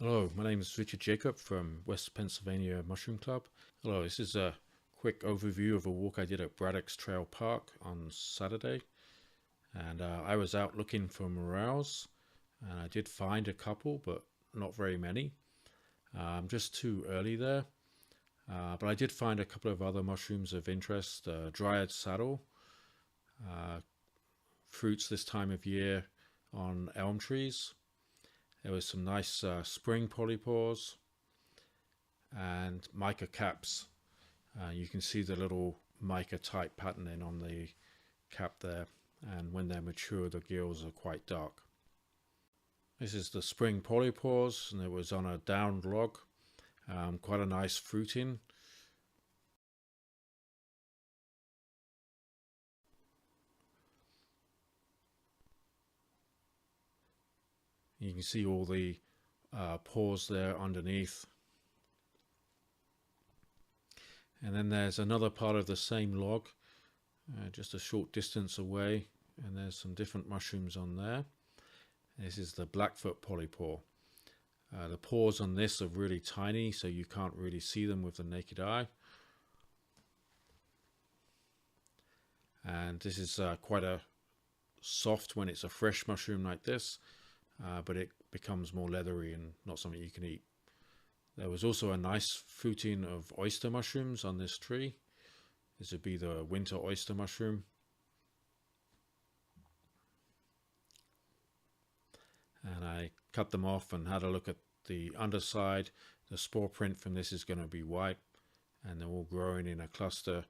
Hello, my name is Richard Jacob from West Pennsylvania Mushroom Club. Hello, this is a quick overview of a walk I did at Braddock Trail Park on Saturday. And I was out looking for morels, and I did find a couple, but not very many. Just too early there. But I did find a couple of other mushrooms of interest. Dryad saddle, fruits this time of year on elm trees. There was some nice spring polypores and mica caps. You can see the little mica type patterning on the cap there, and when they're mature the gills are quite dark. This is the spring polypores, and it was on a downed log. Quite a nice fruiting. You can see all the pores there underneath. And then there's another part of the same log, just a short distance away, and there's some different mushrooms on there. This is the Blackfoot polypore. The pores on this are really tiny, so you can't really see them with the naked eye. And this is quite a soft when it's a fresh mushroom like this, but it becomes more leathery and not something you can eat. There was also a nice fruiting of oyster mushrooms on this tree. This would be the winter oyster mushroom. And I cut them off and had a look at the underside. The spore print from this is going to be white, and they're all growing in a cluster.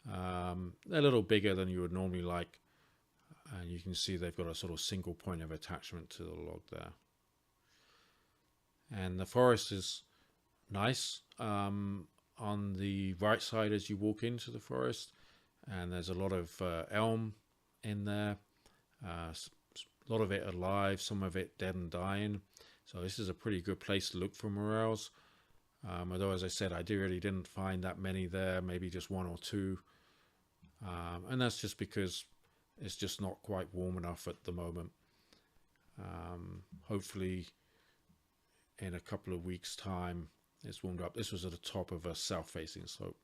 They're a little bigger than you would normally like, and you can see they've got a sort of single point of attachment to the log there. And the forest is nice on the right side as you walk into the forest, and there's a lot of elm in there, a lot of it alive, some of it dead and dying. So this is a pretty good place to look for morels, although as I said, I really didn't find that many there, maybe just one or two, and that's just because it's just not quite warm enough at the moment. Hopefully in a couple of weeks time it's warmed up. This was at the top of a south-facing slope.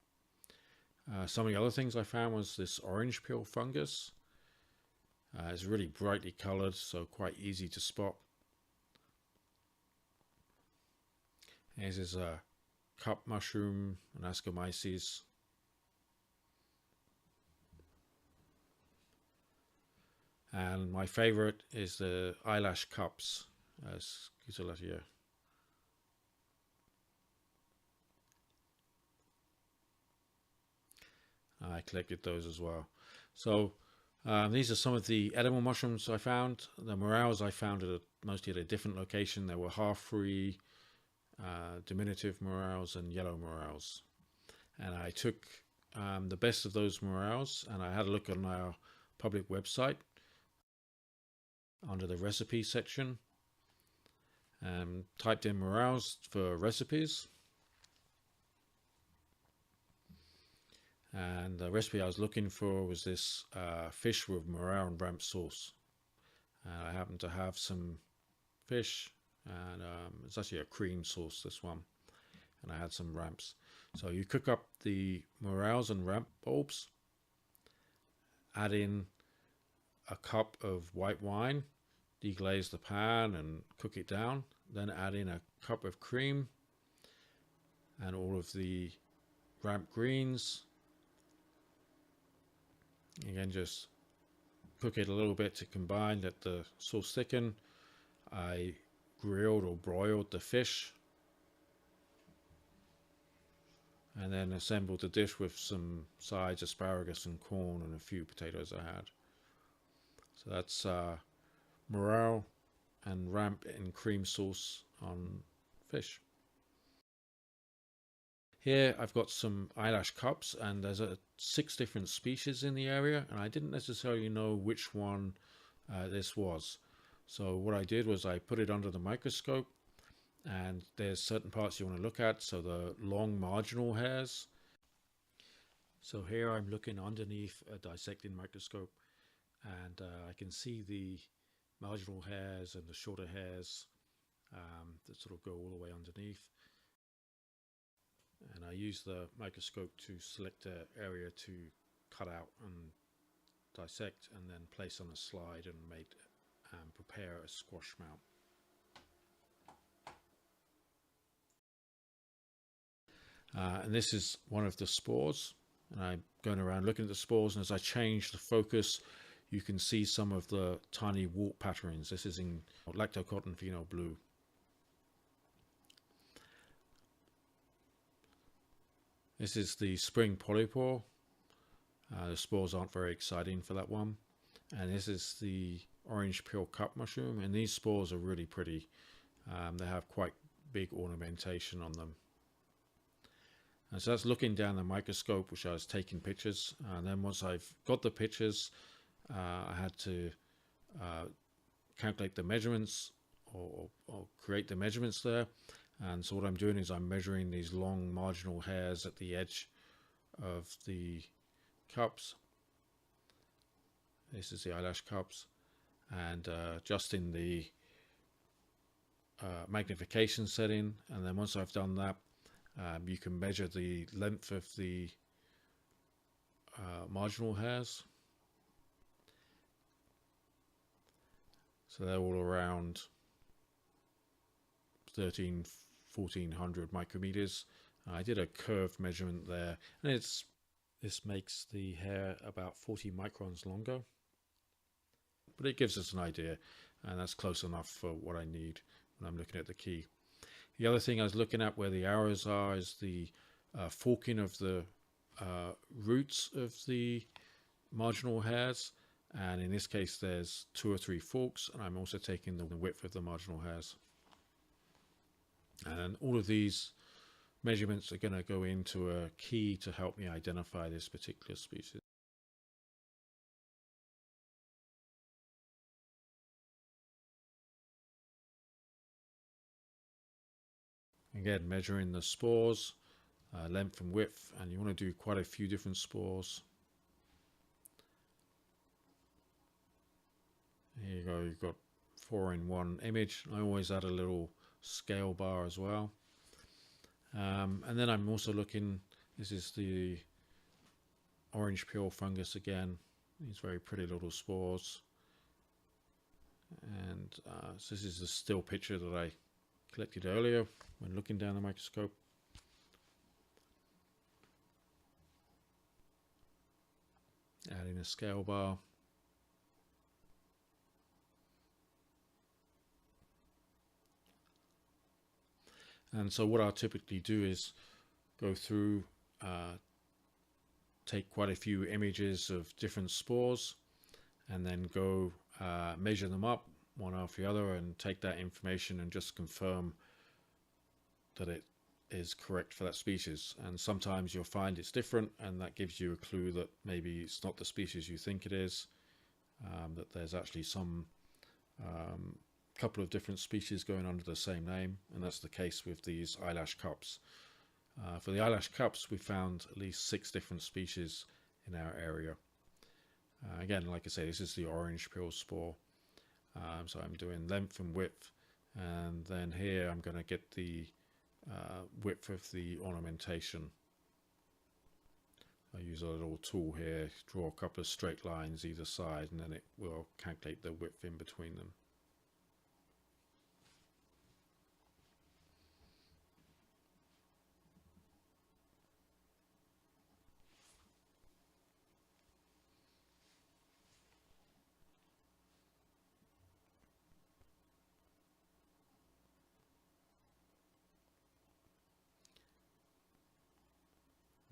Some of the other things I found was this orange peel fungus. It's really brightly colored, so quite easy to spot. This is a cup mushroom, an Ascomyces. And my favorite is the eyelash cups, Scutellatia. I collected those as well. So these are some of the edible mushrooms I found. The morels I found mostly at a different location. There were half-free, diminutive morels and yellow morels. And I took the best of those morels, and I had a look on our public website under the recipe section, and typed in morels for recipes. And the recipe I was looking for was this fish with morel and ramp sauce. I happened to have some fish, and it's actually a cream sauce, this one, and I had some ramps. So you cook up the morels and ramp bulbs, add in a cup of white wine, deglaze the pan and cook it down, then add in a cup of cream and all of the ramp greens. Again, just cook it a little bit to combine, let the sauce thicken. I grilled or broiled the fish, and then assembled the dish with some sides, asparagus and corn, and a few potatoes I had. So that's morel and ramp in cream sauce on fish. Here I've got some eyelash cups, and there's 6 different species in the area, and I didn't necessarily know which one this was. So what I did was I put it under the microscope, and there's certain parts you want to look at. So the long marginal hairs. So here I'm looking underneath a dissecting microscope, and I can see the marginal hairs and the shorter hairs, that sort of go all the way underneath. And I use the microscope to select an area to cut out and dissect, and then place on a slide and prepare a squash mount. And this is one of the spores, and I'm going around looking at the spores, and as I change the focus, you can see some of the tiny wart patterns. This is in lactocotton phenol blue. This is the spring polypore. The spores aren't very exciting for that one. And this is the orange peel cup mushroom, and these spores are really pretty. They have quite big ornamentation on them. And so that's looking down the microscope, which I was taking pictures. And then once I've got the pictures, I had to calculate the measurements or create the measurements there. And so what I'm doing is I'm measuring these long marginal hairs at the edge of the cups. This is the eyelash cups, and adjusting the magnification setting. And then once I've done that, you can measure the length of the marginal hairs. So they're all around 1400 micrometers. I did a curved measurement there, and this makes the hair about 40 microns longer, but it gives us an idea, and that's close enough for what I need when I'm looking at the key. The other thing I was looking at where the arrows are is the forking of the roots of the marginal hairs, and in this case there's 2 or 3 forks, and I'm also taking the width of the marginal hairs. And all of these measurements are going to go into a key to help me identify this particular species. Again, measuring the spores, length and width, and you want to do quite a few different spores. Here you go, you've got 4 in 1 image. I always add a little scale bar as well. And then I'm also looking, this is the orange peel fungus again, these very pretty little spores. And so this is the still picture that I collected earlier when looking down the microscope. Adding a scale bar. And so what I'll typically do is go through, take quite a few images of different spores, and then go measure them up one after the other and take that information and just confirm that it is correct for that species. And sometimes you'll find it's different, and that gives you a clue that maybe it's not the species you think it is, that there's actually some couple of different species going under the same name, and that's the case with these eyelash cups. For the eyelash cups, we found at least 6 different species in our area. Again, like I say, this is the orange peel spore. So I'm doing length and width, and then here I'm going to get the width of the ornamentation. I use a little tool here, draw a couple of straight lines either side, and then it will calculate the width in between them.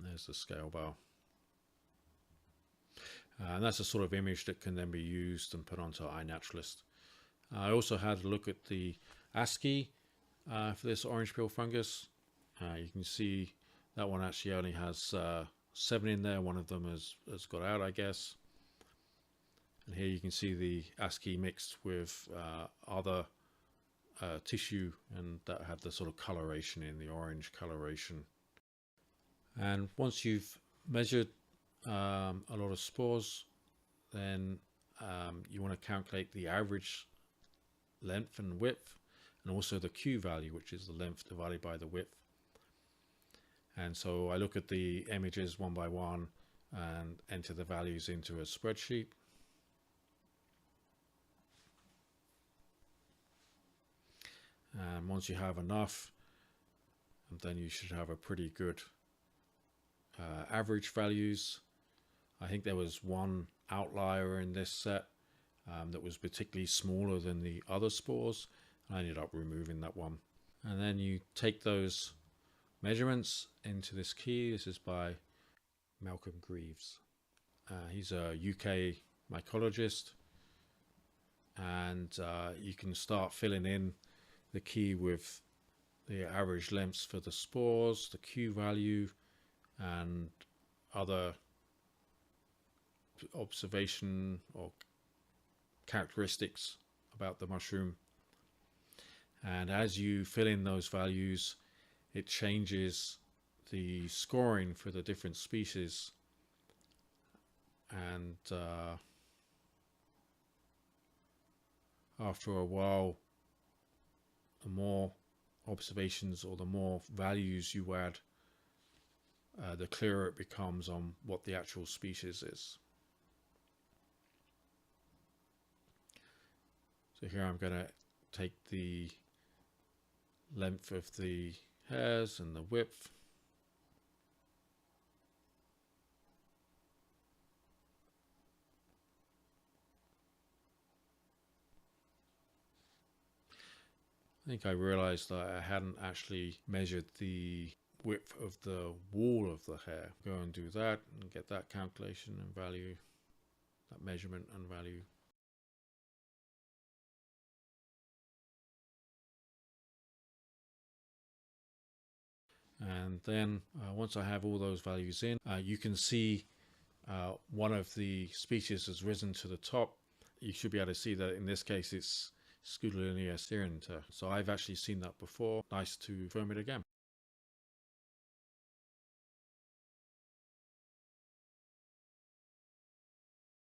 There's the scale bar. And that's a sort of image that can then be used and put onto iNaturalist. I also had a look at the ASCII for this orange peel fungus. You can see that one actually only has 7 in there. One of them has got out, I guess. And here you can see the ASCII mixed with other tissue, and that had the sort of coloration in, the orange coloration. And once you've measured a lot of spores, then you want to calculate the average length and width, and also the Q value, which is the length divided by the width. And so I look at the images one by one and enter the values into a spreadsheet. And once you have enough, then you should have a pretty good average values. I think there was one outlier in this set that was particularly smaller than the other spores. I ended up removing that one. And then you take those measurements into this key. This is by Malcolm Greaves. He's a UK mycologist, and you can start filling in the key with the average lengths for the spores, the Q value, and other observation or characteristics about the mushroom. And as you fill in those values, it changes the scoring for the different species. And after a while, the more observations or the more values you add, the clearer it becomes on what the actual species is. So here I'm going to take the length of the hairs and the width. I think I realized that I hadn't actually measured the width of the wall of the hair. Go and do that and get that calculation and value, that measurement and value. And then once I have all those values in, you can see one of the species has risen to the top. You should be able to see that in this case it's Scutellaria syrinta. So I've actually seen that before. Nice to confirm it again.